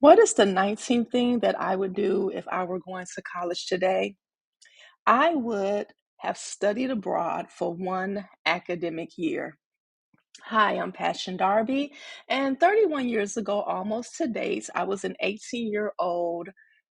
What is the 19th thing that I would do if I were going to college today? I would have studied abroad for one academic year. Hi, I'm Passion Darby, and 31 years ago, almost to date, I was an 18-year-old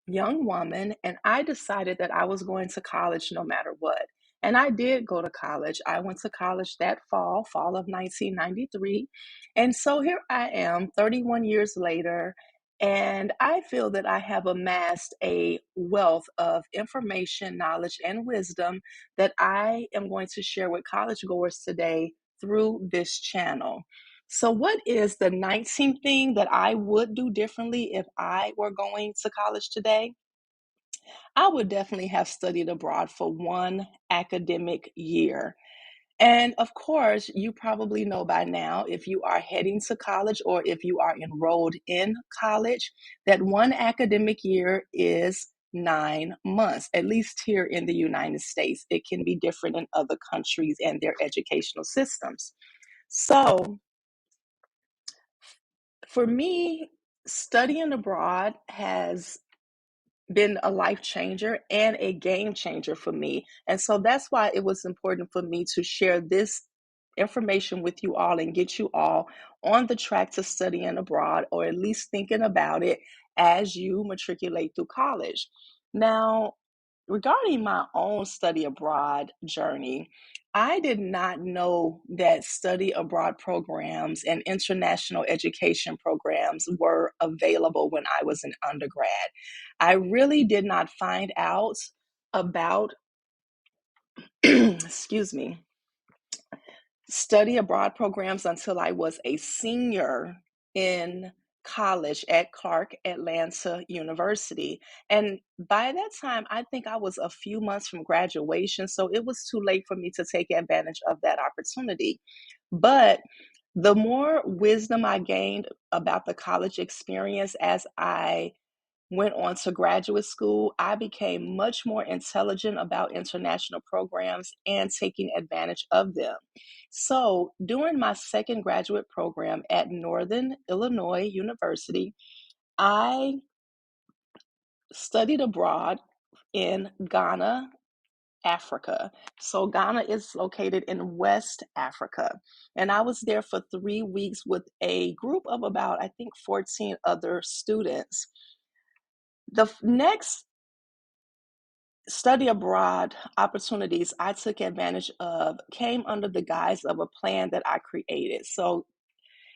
young woman, and I decided that I was going to college no matter what. And I did go to college. I went to college that fall of 1993. And so here I am, 31 years later, and I feel that I have amassed a wealth of information, knowledge, and wisdom that I am going to share with college goers today through this channel. So, what is the 19th thing that I would do differently if I were going to college today? I would definitely have studied abroad for one academic year. And of course, you probably know by now, if you are heading to college or if you are enrolled in college, that one academic year is 9 months, at least here in the United States. It can be different in other countries and their educational systems. So, for me, studying abroad has been a life changer and a game changer for me. And so that's why it was important for me to share this information with you all and get you all on the track to studying abroad, or at least thinking about it as you matriculate through college. Now, regarding my own study abroad journey, I did not know that study abroad programs and international education programs were available when I was an undergrad. I really did not find out about, excuse me, study abroad programs until I was a senior in college at Clark Atlanta University. And by that time, I think I was a few months from graduation. So it was too late for me to take advantage of that opportunity. But the more wisdom I gained about the college experience as I went on to graduate school, I became much more intelligent about international programs and taking advantage of them. So, during my second graduate program at Northern Illinois University, I studied abroad in Ghana, Africa. So, Ghana is located in West Africa. And I was there for 3 weeks with a group of about, I think, 14 other students. The next study abroad opportunities I took advantage of came under the guise of a plan that I created. So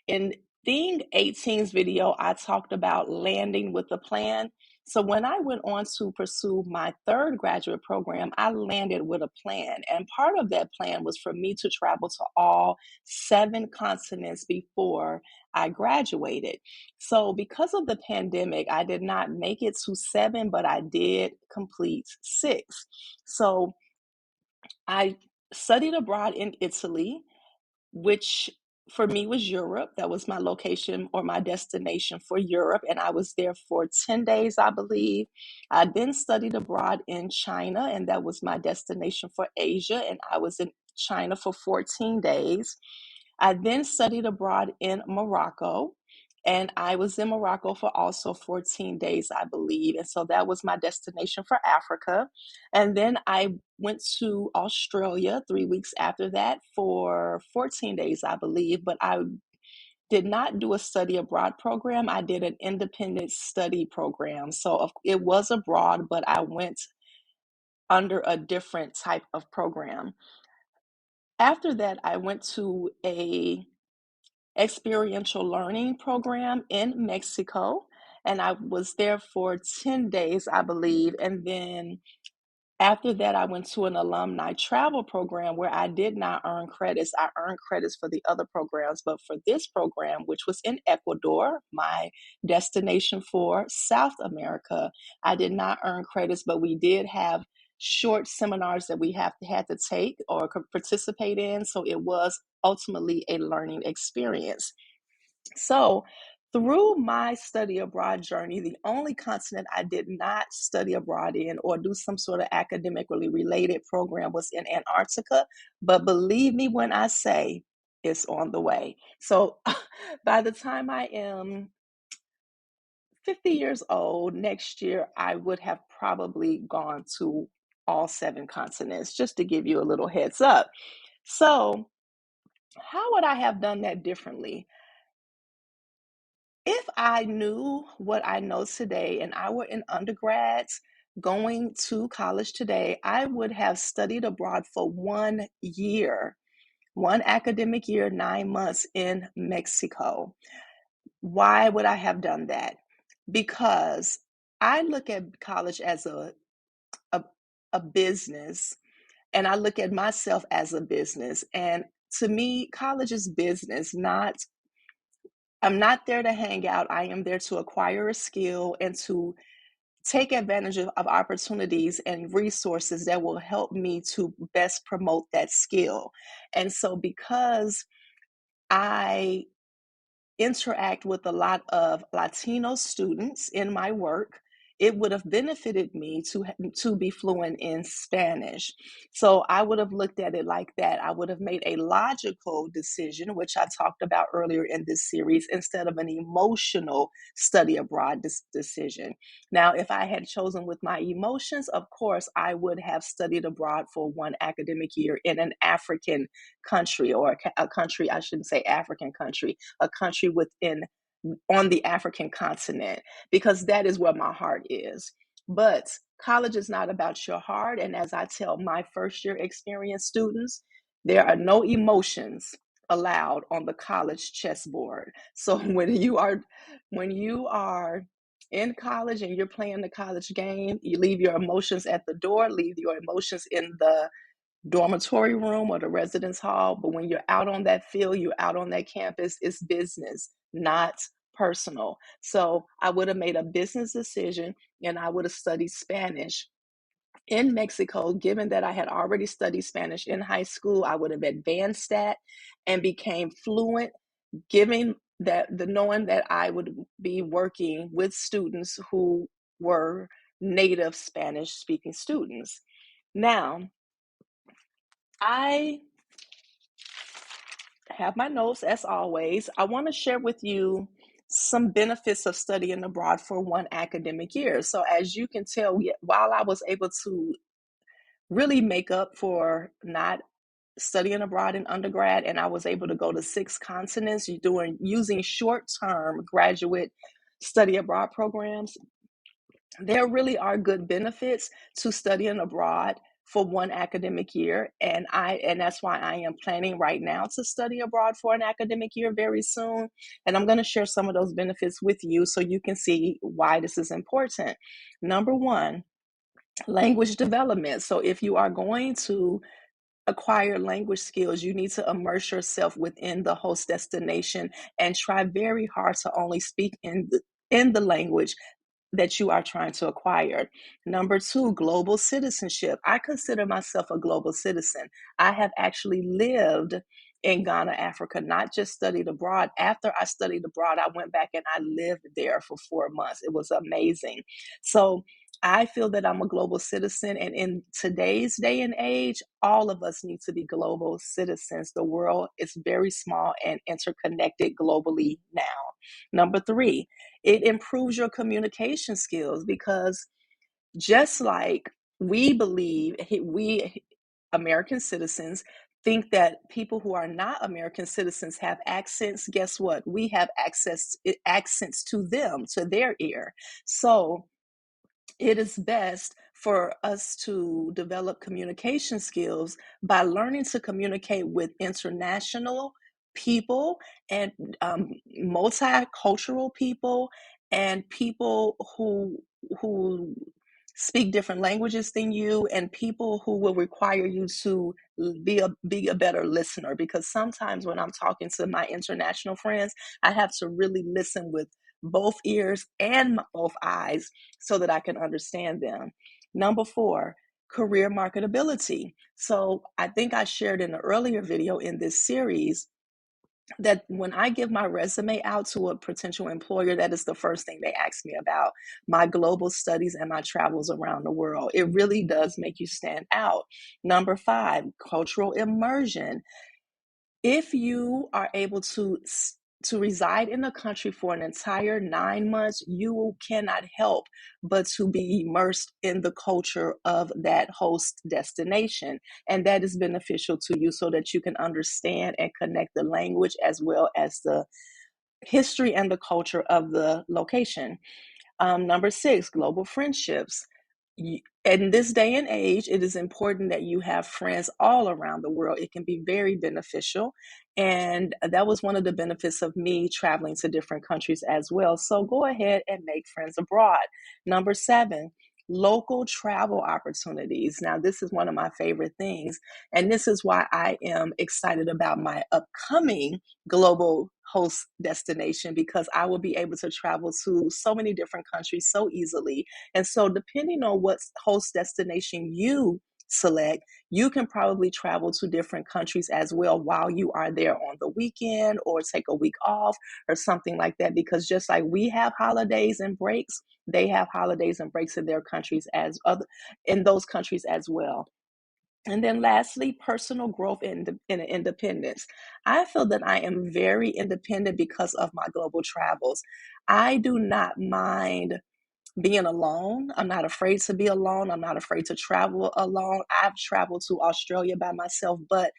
in Thing 18's video, I talked about landing with a plan. So when I went on to pursue my third graduate program, I landed with a plan. And part of that plan was for me to travel to all 7 continents before I graduated. So because of the pandemic, I did not make it to 7, but I did complete 6. So I studied abroad in Italy, which for me was Europe. That was my location or my destination for Europe. And I was there for 10 days, I believe. I then studied abroad in China, and that was my destination for Asia. And I was in China for 14 days. I then studied abroad in Morocco. And I was in Morocco for also 14 days, I believe. And so that was my destination for Africa. And then I went to Australia 3 weeks after that for 14 days, I believe. But I did not do a study abroad program. I did an independent study program. So it was abroad, but I went under a different type of program. After that, I went to a experiential learning program in Mexico, and I was there for 10 days, I believe. And then after that, I went to an alumni travel program where I did not earn credits. I earned credits for the other programs, but for this program, which was in Ecuador, my destination for South America, I did not earn credits, but we did have short seminars that we had to take or could participate in. So it was ultimately a learning experience. So, through my study abroad journey, the only continent I did not study abroad in or do some sort of academically related program was in Antarctica. But believe me when I say it's on the way. So, by the time I am 50 years old, next year, I would have probably gone to all 7 continents, just to give you a little heads up. So, how would I have done that differently? If I knew what I know today and I were in undergrads going to college today, I would have studied abroad for 1 year, 1 academic year, 9 months in Mexico. Why would I have done that? Because I look at college as a, a business, and I look at myself as a business. And to me, college is business, not I'm not there to hang out. I am there to acquire a skill and to take advantage of opportunities and resources that will help me to best promote that skill. And so, because I interact with a lot of Latino students in my work, it would have benefited me to be fluent in Spanish. So I would have looked at it like that. I would have made a logical decision, which I talked about earlier in this series, instead of an emotional study abroad decision. Now, if I had chosen with my emotions, of course, I would have studied abroad for 1 academic year in an African country, or a country, I shouldn't say African country, a country within on the African continent, because that is where my heart is. But college is not about your heart. And as I tell my first year experience students, there are no emotions allowed on the college chessboard. So when you are in college and you're playing the college game, you leave your emotions at the door, leave your emotions in the dormitory room or the residence hall. But when you're out on that field, you're out on that campus, it's business, not personal. So I would have made a business decision and I would have studied Spanish in Mexico. Given that I had already studied Spanish in high school, I would have advanced that and became fluent, giving that the knowing that I would be working with students who were native Spanish speaking students. Now, I have my notes as always. I want to share with you some benefits of studying abroad for 1 academic year. So, as you can tell, while I was able to really make up for not studying abroad in undergrad, and I was able to go to 6 continents using short-term graduate study abroad programs, there really are good benefits to studying abroad for 1 academic year, and that's why I am planning right now to study abroad for an academic year very soon. And I'm going to share some of those benefits with you so you can see why this is important. Number one, language development. So if you are going to acquire language skills, you need to immerse yourself within the host destination and try very hard to only speak in the language that you are trying to acquire. Number two, global citizenship. I consider myself a global citizen. I have actually lived in Ghana, Africa, not just studied abroad. After I studied abroad, I went back and I lived there for 4 months. It was amazing. So I feel that I'm a global citizen. And in today's day and age, all of us need to be global citizens. The world is very small and interconnected globally now. Number three, it improves your communication skills, because just like we American citizens think that people who are not American citizens have accents. Guess what? We have accents to them, to their ear. So it is best for us to develop communication skills by learning to communicate with international people and multicultural people and people who speak different languages than you, and people who will require you to be a better listener, because sometimes when I'm talking to my international friends, I have to really listen with both ears and both eyes so that I can understand them. Number four, career marketability. So I think I shared in an earlier video in this series that when I give my resume out to a potential employer, that is the first thing they ask me about: my global studies and my travels around the world. It really does make you stand out. Number five, cultural immersion. If you are able to to reside in a country for an entire 9 months, you cannot help but to be immersed in the culture of that host destination. And that is beneficial to you so that you can understand and connect the language as well as the history and the culture of the location. Number six, global friendships. In this day and age, it is important that you have friends all around the world. It can be very beneficial. And that was one of the benefits of me traveling to different countries as well. So go ahead and make friends abroad. Number seven, local travel opportunities. Now, this is one of my favorite things. And this is why I am excited about my upcoming global host destination, because I will be able to travel to so many different countries so easily. And so, depending on what host destination you select, you can probably travel to different countries as well while you are there on the weekend or take a week off or something like that. Because just like we have holidays and breaks, they have holidays and breaks in their countries as other in those countries as well. And then lastly, personal growth and independence. I feel that I am very independent because of my global travels. I do not mind being alone. I'm not afraid to be alone. I'm not afraid to travel alone. I've traveled to Australia by myself, but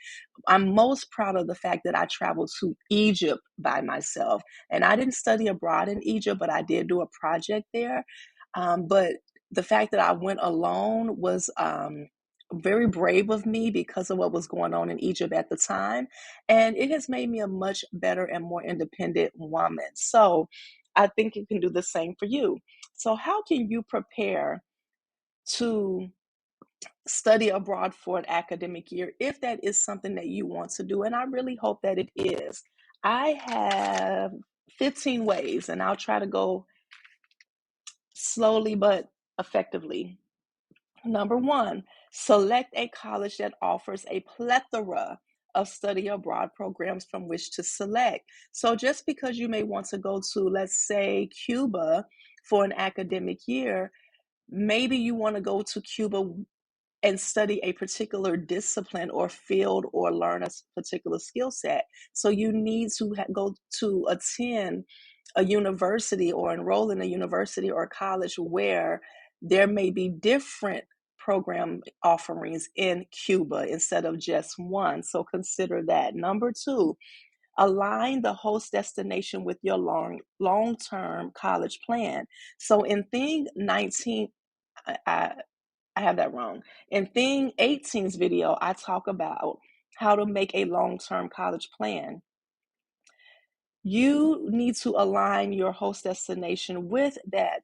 I'm most proud of the fact that I traveled to Egypt by myself. And I didn't study abroad in Egypt, but I did do a project there. But the fact that I went alone was very brave of me because of what was going on in Egypt at the time. And it has made me a much better and more independent woman. So I think you can do the same for you. So, how can you prepare to study abroad for an academic year if that is something that you want to do? And I really hope that it is. I have 15 ways, and I'll try to go slowly but effectively. Number one, select a college that offers a plethora of study abroad programs from which to select. So just because you may want to go to, let's say, Cuba for an academic year, maybe you want to go to Cuba and study a particular discipline or field or learn a particular skill set. So you need to go to attend a university or enroll in a university or college where there may be different program offerings in Cuba instead of just one. So consider that. Number two, align the host destination with your long-term college plan. So in thing 19, I, I have that wrong. In thing 18's video, I talk about how to make a long-term college plan. You need to align your host destination with that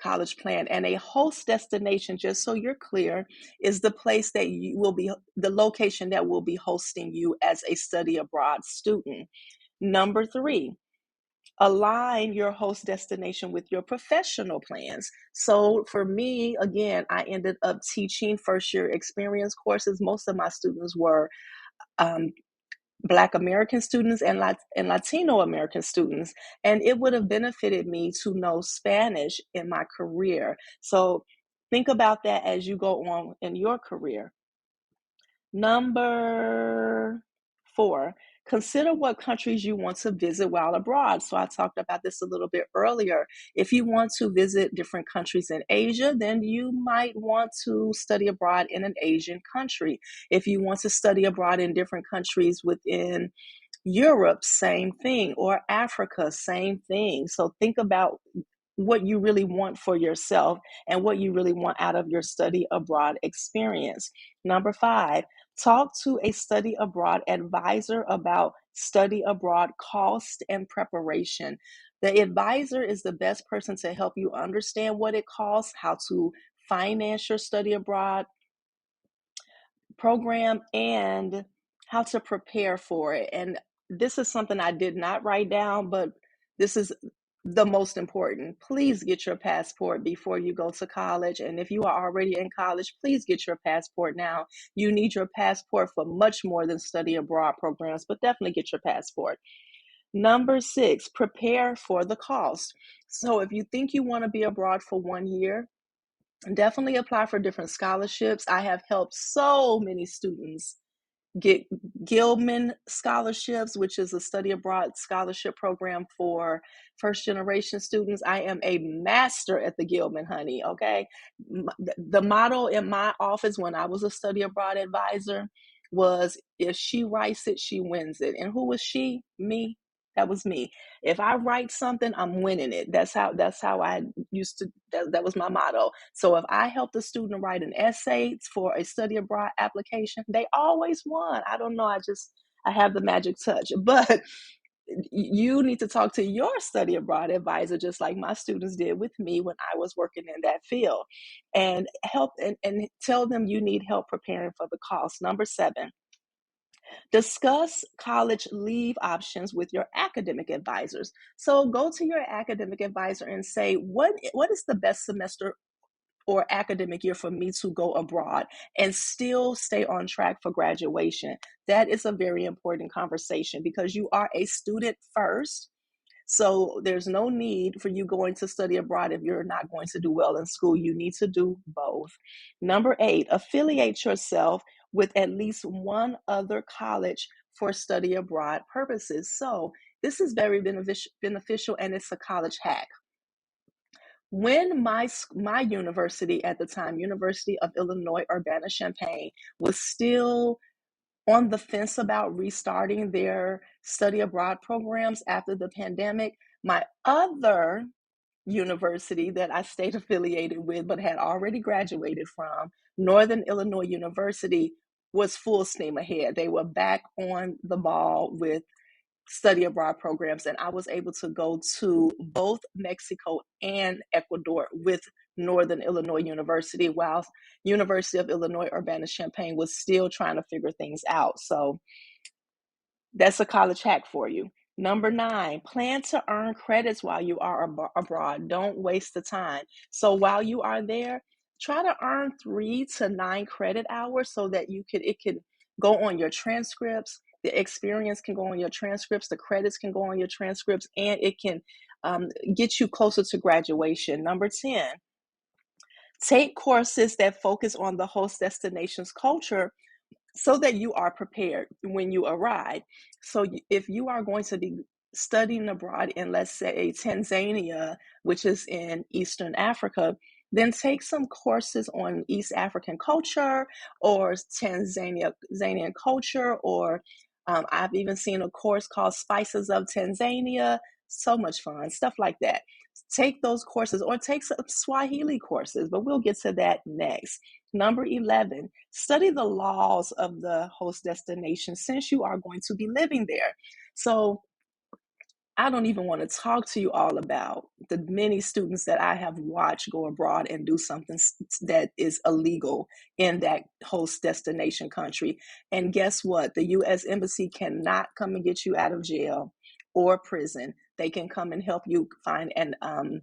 college plan. And a host destination, just so you're clear, is the place that you will be, the location that will be hosting you as a study abroad student. Number three, align your host destination with your professional plans. So for me, again, I ended up teaching first year experience courses. Most of my students were um, Black American students and Latino American students, and it would have benefited me to know Spanish in my career. So think about that as you go on in your career. Number four, consider what countries you want to visit while abroad. So I talked about this a little bit earlier. If you want to visit different countries in Asia, then you might want to study abroad in an Asian country. If you want to study abroad in different countries within Europe, same thing, or Africa, same thing. So think about what you really want for yourself and what you really want out of your study abroad experience. Number five, talk to a study abroad advisor about study abroad cost and preparation. The advisor is the best person to help you understand what it costs, how to finance your study abroad program, and how to prepare for it. And this is something I did not write down, but this is the most important. Please get your passport before you go to college. And if you are already in college, please get your passport now. You need your passport for much more than study abroad programs, but definitely get your passport. Number six, prepare for the cost. So if you think you want to be abroad for 1 year, definitely apply for different scholarships. I have helped so many students get Gilman scholarships, which is a study abroad scholarship program for first generation students. I am a master at the Gilman, honey. Okay. The motto in my office when I was a study abroad advisor was, if she writes it, she wins it. And who was she? Me. That was me. If I write something, I'm winning it. That's how I used to, that was my motto. So if I helped a student write an essay for a study abroad application, they always won. I don't know, I have the magic touch. But you need to talk to your study abroad advisor, just like my students did with me when I was working in that field, and help and tell them you need help preparing for the cost. Number 7, discuss college leave options with your academic advisors. So go to your academic advisor and say, what is the best semester or academic year for me to go abroad and still stay on track for graduation? That is a very important conversation, because you are a student first. So there's no need for you going to study abroad if you're not going to do well in school. You need to do both. Number 8, affiliate yourself with at least one other college for study abroad purposes. So this is very beneficial, and it's a college hack. When my university at the time, University of Illinois Urbana-Champaign, was still on the fence about restarting their study abroad programs after the pandemic, my other university that I stayed affiliated with but had already graduated from, Northern Illinois University, was full steam ahead. They were back on the ball with study abroad programs, and I was able to go to both Mexico and Ecuador with Northern Illinois University, while University of Illinois Urbana-Champaign was still trying to figure things out. So that's a college hack for you. Number 9, plan to earn credits while you are abroad. Don't waste the time. So while you are there, try to earn 3 to 9 credit hours so that it can go on your transcripts. The experience can go on your transcripts. The credits can go on your transcripts, and it can get you closer to graduation. Number 10, take courses that focus on the host destination's culture so that you are prepared when you arrive. So if you are going to be studying abroad in, let's say, Tanzania, which is in Eastern Africa, then take some courses on East African culture or Tanzanian culture, or I've even seen a course called Spices of Tanzania. So much fun, stuff like that. Take those courses, or take some Swahili courses, but we'll get to that next. Number 11, study the laws of the host destination since you are going to be living there. So I don't even want to talk to you all about the many students that I have watched go abroad and do something that is illegal in that host destination country. And guess what? The U.S. Embassy cannot come and get you out of jail or prison. They can come and help you find an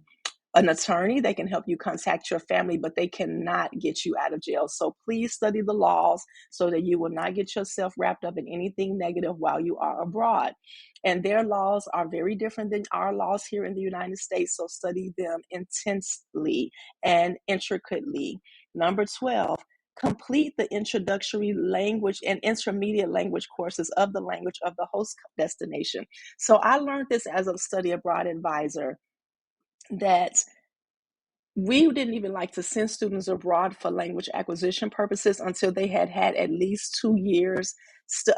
attorney. They can help you contact your family, but they cannot get you out of jail. So please study the laws so that you will not get yourself wrapped up in anything negative while you are abroad. And their laws are very different than our laws here in the United States. So study them intensely and intricately. Number 12, complete the introductory language and intermediate language courses of the language of the host destination. So I learned this as a study abroad advisor, that we didn't even like to send students abroad for language acquisition purposes until they had at least 2 years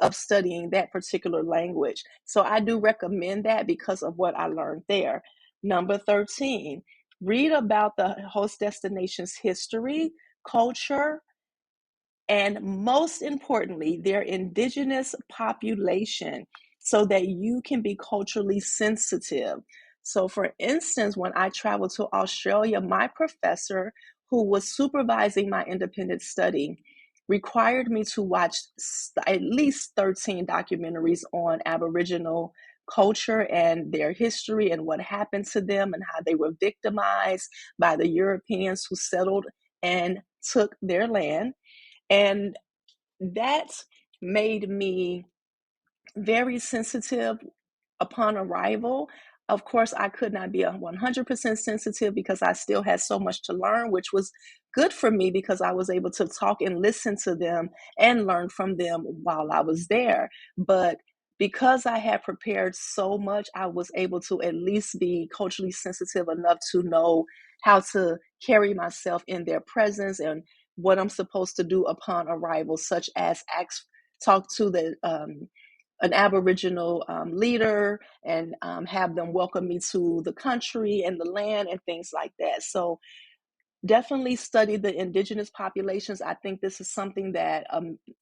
of studying that particular language. So I do recommend that because of what I learned there. Number 13, read about the host destination's history, culture, and most importantly, their indigenous population, so that you can be culturally sensitive. So, for instance, when I traveled to Australia, my professor, who was supervising my independent study, required me to watch at least 13 documentaries on Aboriginal culture and their history and what happened to them and how they were victimized by the Europeans who settled and took their land. And that made me very sensitive upon arrival. Of course, I could not be a 100% sensitive because I still had so much to learn, which was good for me because I was able to talk and listen to them and learn from them while I was there. But because I had prepared so much, I was able to at least be culturally sensitive enough to know how to carry myself in their presence and what I'm supposed to do upon arrival, such as talk to the an Aboriginal leader and have them welcome me to the country and the land and things like that. So definitely study the indigenous populations. I think this is something that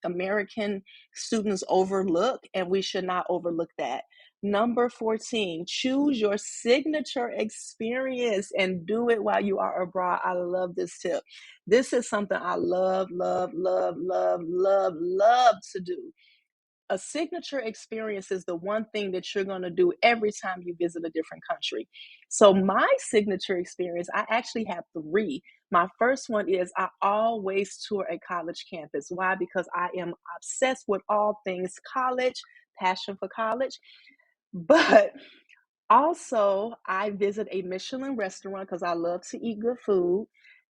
American students overlook, and we should not overlook that. Number 14, choose your signature experience and do it while you are abroad. I love this tip. This is something I love, love, love, love, love, love to do. A signature experience is the one thing that you're going to do every time you visit a different country. So, my signature experience, I actually have three. My first one is I always tour a college campus. Why? Because I am obsessed with all things college, passion for college. But also, I visit a Michelin restaurant because I love to eat good food.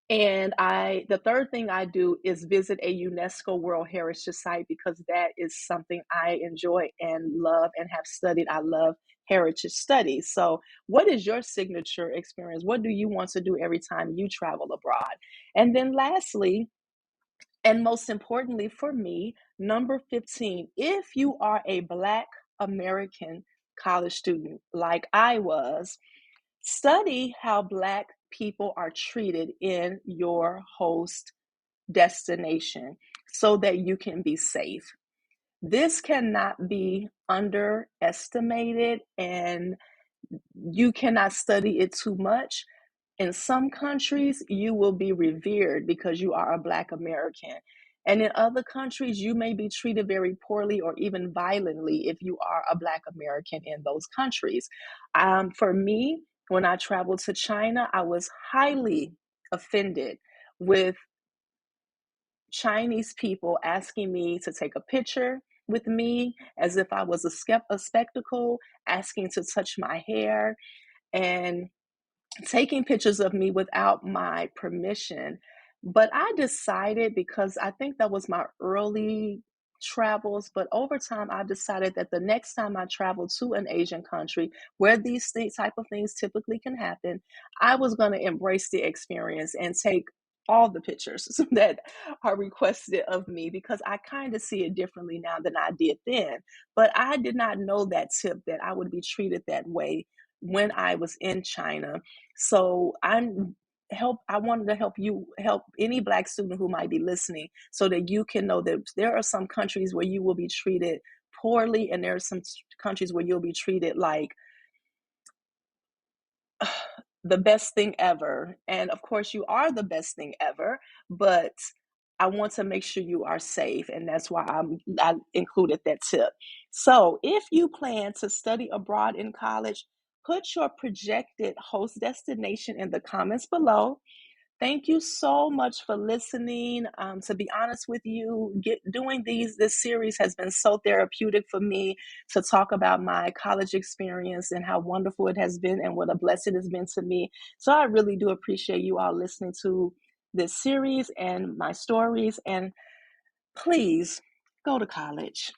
And the third thing I do is visit a UNESCO World Heritage Site because that is something I enjoy and love and have studied. I love heritage studies. So, what is your signature experience? What do you want to do every time you travel abroad? And then, lastly, and most importantly for me, number 15, if you are a Black American college student like I was, study how Black people are treated in your host destination so that you can be safe. This cannot be underestimated, and you cannot study it too much. In some countries, you will be revered because you are a Black American. And in other countries, you may be treated very poorly or even violently if you are a Black American in those countries. For me, when I traveled to China, I was highly offended with Chinese people asking me to take a picture with me as if I was a spectacle, asking to touch my hair, and taking pictures of me without my permission. But I decided, because I think that was my early travels, but over time I decided that the next time I traveled to an Asian country where type of things typically can happen, I was going to embrace the experience and take all the pictures that are requested of me because I kind of see it differently now than I did then. But I did not know that tip, that I would be treated that way when I was in China. So I wanted to help any Black student who might be listening so that you can know that there are some countries where you will be treated poorly, and there are some countries where you'll be treated like the best thing ever. And of course, you are the best thing ever, but I want to make sure you are safe. And that's why I included that tip. So if you plan to study abroad in college, put your projected host destination in the comments below. Thank you so much for listening. To be honest with you, doing this series has been so therapeutic for me to talk about my college experience and how wonderful it has been and what a blessing it has been to me. So I really do appreciate you all listening to this series and my stories. And please go to college.